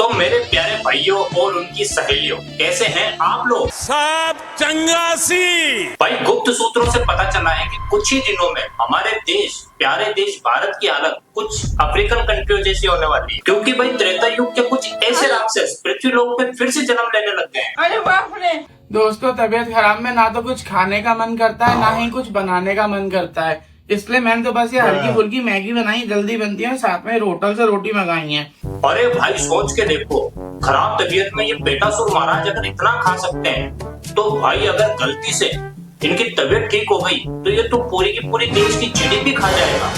तो मेरे प्यारे भाइयों और उनकी सहेलियों, कैसे हैं आप लोग? सब चंगासी। भाई गुप्त सूत्रों से पता चला है कि कुछ ही दिनों में हमारे देश, प्यारे देश भारत की हालत कुछ अफ्रीकन कंट्रियों जैसी होने वाली है, क्योंकि भाई त्रेता युग के कुछ ऐसे राक्षस पृथ्वी लोक पे फिर से जन्म लेने लग गए हैं। अरे बाप रे। दोस्तों, तबीयत खराब में ना तो कुछ खाने का मन करता है, ना ही कुछ बनाने का मन करता है। इसलिए मैंने तो बस ये हल्की फुल्की मैगी बनाई, जल्दी बनती है, साथ में होटल से रोटी मंगाई है। अरे भाई सोच के देखो, खराब तबीयत में ये बेटासुर महाराज अगर इतना खा सकते हैं, तो भाई अगर गलती से इनकी तबीयत ठीक हो गई तो ये तो पूरी की पूरी देश की जीडीपी खा जाएगा।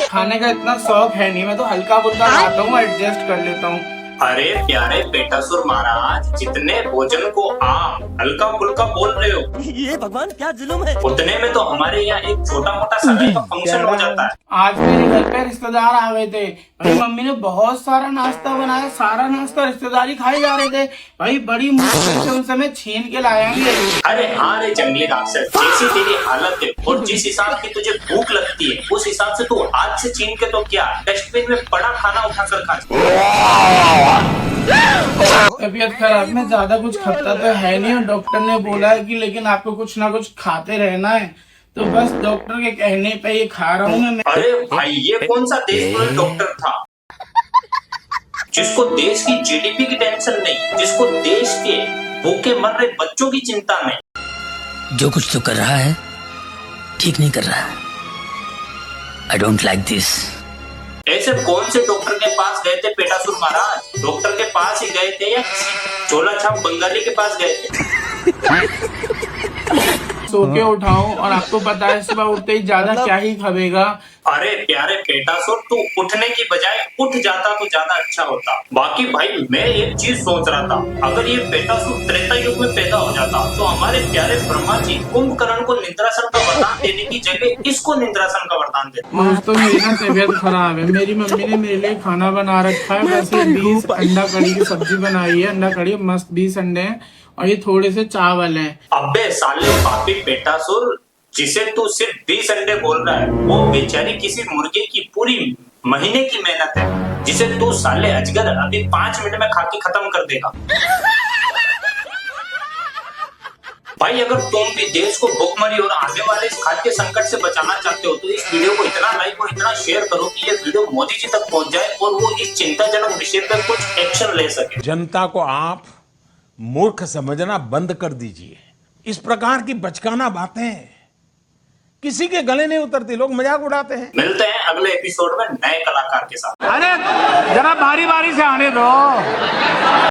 खाने का इतना शौक है नहीं, मैं तो हल्का फुल्का खाता हूँ, एडजस्ट कर लेता हूँ। अरे प्यारे बेटासुर महाराज, जितने भोजन को आप हल्का फुल्का बोल रहे हो, ये भगवान क्या जुल्म है। उतने में तो हमारे यहाँ एक छोटा मोटा सगाई का फंक्शन हो जाता है। आज मेरे घर पे रिश्तेदार आ गए थे भाई, मम्मी ने बहुत सारा नाश्ता बनाया, सारा नाश्ता रिश्तेदारी खाए जा रहे थे भाई, बड़ी मुश्किल से उन समय छीन के लाएंगे। अरे हाँ रे जंगली राक्षस, जैसी तेरी हालत है और जिस हिसाब की तुझे भूख लगती है, उस हिसाब से तू हाथ से छीन के तो क्या, डस्टबिन में पड़ा खाना उठाकर खा। तबीयत खराब में ज्यादा कुछ खाता तो है नहीं, और डॉक्टर ने बोला है कि लेकिन आपको कुछ ना कुछ खाते रहना है, तो बस डॉक्टर के कहने पे ये खा रहा हूँ मैं। अरे भाई, ये कौन सा देशद्रोही डॉक्टर था जिसको देश की जीडीपी की टेंशन नहीं, जिसको देश के भूखे मर रहे बच्चों की चिंता नहीं। जो कुछ तो कर रहा है ठीक नहीं कर रहा है। I don't like this. ऐसे कौन से डॉक्टर के पास गए थे बेटासुर महाराज? डॉक्टर के पास ही गए थे या चोला छाप बंगाली के पास गए थे? सो के उठाऊं और आपको पता है सुबह उठते ही ज्यादा क्या ही खावेगा। अरे प्यारे बेटासुर, तू उठने की बजाय उठ जाता तो ज्यादा अच्छा होता। बाकी भाई मैं एक चीज सोच रहा था, अगर ये बेटासुर त्रेता युग में पैदा हो जाता तो हमारे प्यारे ब्रह्मा जी कुंभकर्ण को निद्रासन का वरदान देने की जगह इसको निद्रासन का वरदान देते। दोस्तों, मेरी ना तबीयत खराब है, मेरी मम्मी ने मेरे लिए खाना बना रखा है, वैसे 20 अंडा कड़ी की सब्जी बनाई है, अंडा कड़ी मस्त 20 अंडे हैं और ये थोड़े से चावल हैं। अबे साले पापी बेटासुर, जिसे तू सिर्फ 20 अंडे बोल रहा है, वो बेचारी किसी मुर्गे की पूरी महीने की मेहनत है, जिसे तू साले अजगर अभी 5 मिनट में खा के खत्म कर देगा। भाई अगर तुम भी देश को भूखमरी और आने वाले इस खाद्य संकट से बचाना चाहते हो, तो इस वीडियो को इतना लाइक और इतना शेयर करो कि ये वीडियो मोदी जी तक पहुंच जाए और वो इस चिंताजनक विषय पर कुछ एक्शन ले सके। जनता को आप मूर्ख समझना बंद कर दीजिए। इस प्रकार की बचकाना बातें किसी के गले नहीं उतरती, लोग मजाक उड़ाते हैं। मिलते हैं अगले एपिसोड में नए कलाकार के साथ। अरे जरा बारी बारी से आने दो।